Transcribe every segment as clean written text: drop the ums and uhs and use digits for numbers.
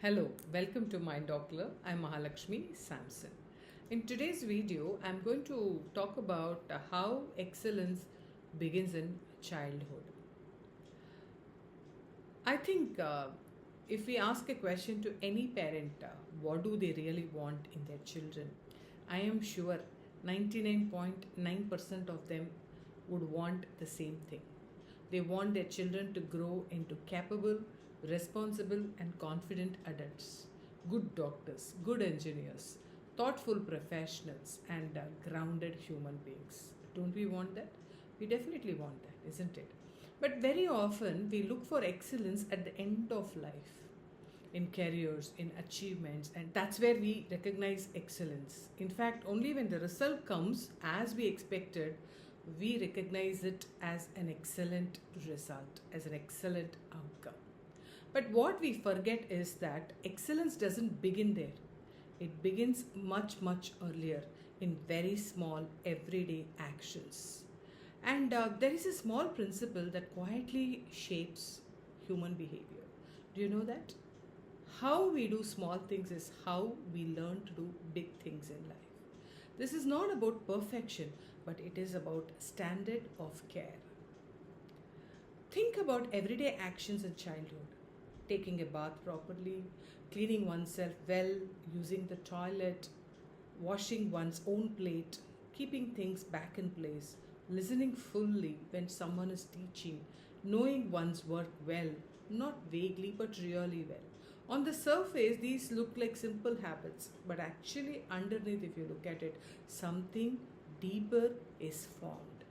Hello, welcome to Mind Doctor. I'm Mahalakshmi Samson. In today's video, I'm going to talk about how excellence begins in childhood. I think if we ask a question to any parent, what do they really want in their children? I am sure 99.9% of them would want the same thing. They want their children to grow into capable, responsible, and confident adults, good doctors, good engineers, thoughtful professionals, and grounded human beings. Don't we want that? We definitely want that, isn't it? But very often we look for excellence at the end of life, in careers, in achievements, and that's where we recognize excellence. In fact, only when the result comes as we expected, we recognize it as an excellent result, as an excellent outcome. But what we forget is that excellence doesn't begin there. It begins much, much earlier in very small, everyday actions. And there is a small principle that quietly shapes human behavior. Do you know that? How we do small things is how we learn to do big things in life. This is not about perfection, but it is about standard of care. Think about everyday actions in childhood. Taking a bath properly, cleaning oneself well, using the toilet, washing one's own plate, keeping things back in place, listening fully when someone is teaching, knowing one's work well, not vaguely but really well. On the surface, these look like simple habits, but actually, underneath, if you look at it, something deeper is formed.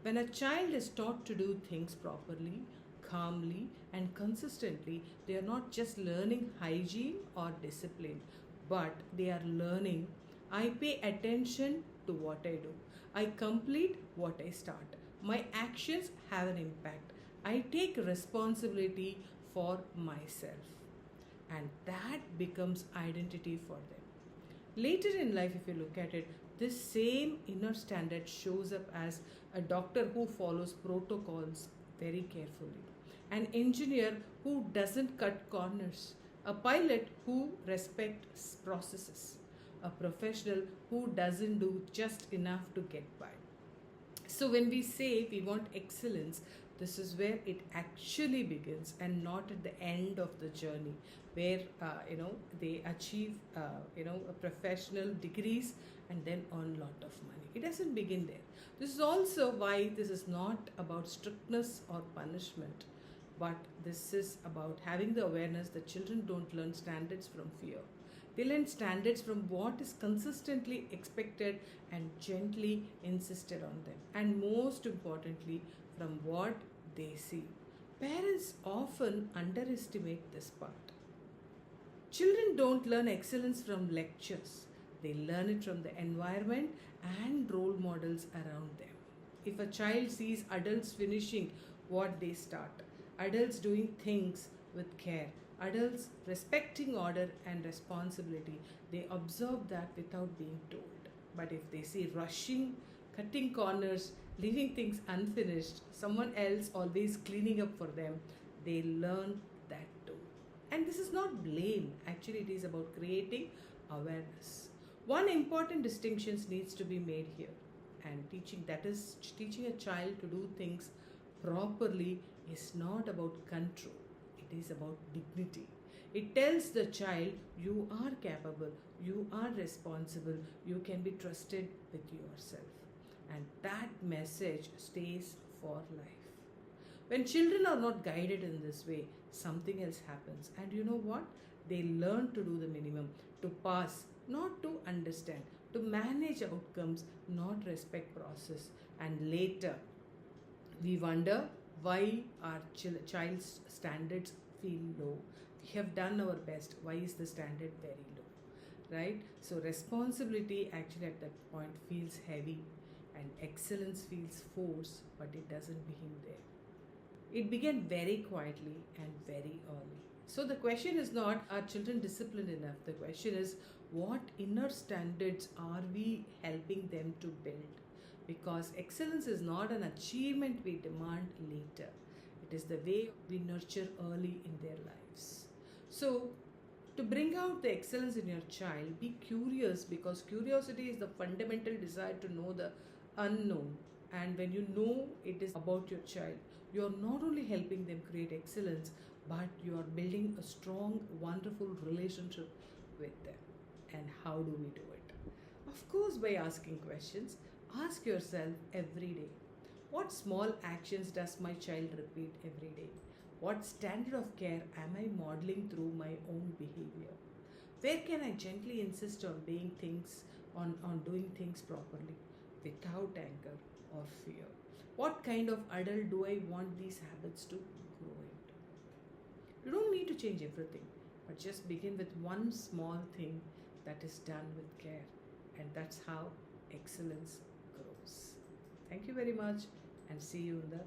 When a child is taught to do things properly, calmly, and consistently, they are not just learning hygiene or discipline, but they are learning I pay attention to what I do, I complete what I start, my actions have an impact, I take responsibility for myself, and that becomes identity for them. Later in life, if you look at it, this same inner standard shows up as a doctor who follows protocols very carefully, an engineer who doesn't cut corners, a pilot who respects processes, a professional who doesn't do just enough to get by. So, when we say we want excellence, this is where it actually begins and not at the end of the journey where they achieve a professional degrees and then earn lot of money. It doesn't begin there. This is also why this is not about strictness or punishment, but this is about having the awareness that children don't learn standards from fear. They learn standards from what is consistently expected and gently insisted on them, and most importantly, from what they see. Parents often underestimate this part. Children don't learn excellence from lectures, they learn it from the environment and role models around them. If a child sees adults finishing what they start, adults doing things with care, adults respecting order and responsibility, they observe that without being told. But if they see rushing, cutting corners, leaving things unfinished, someone else always cleaning up for them, they learn that too. And this is not blame, actually, it is about creating awareness. One important distinction needs to be made here, and teaching a child to do things properly is not about control, it is about dignity. It tells the child you are capable, you are responsible, you can be trusted with yourself. And that message stays for life. When children are not guided in this way, something else happens. And you know what? They learn to do the minimum, to pass, not to understand, to manage outcomes, not respect process. And later, we wonder why our child's standards feel low. We have done our best. Why is the standard very low? Right? So, responsibility actually at that point feels heavy, and excellence feels forced, but it doesn't begin there. It began very quietly and very early. So the question is not, are children disciplined enough? The question is, what inner standards are we helping them to build? Because excellence is not an achievement we demand later. It is the way we nurture early in their lives. So To bring out the excellence in your child, be curious, because curiosity is the fundamental desire to know the unknown. And when you know it is about your child, you are not only helping them create excellence, but you are building a strong, wonderful relationship with them. And how do we do it? Of course, by asking questions. Ask yourself every day, what small actions does my child repeat every day? What standard of care am I modeling through my own behavior? Where can I gently insist on doing things properly without anger or fear? What kind of adult do I want these habits to grow into? You don't need to change everything, but just begin with one small thing that is done with care. And that's how excellence grows. Thank you very much, and see you in the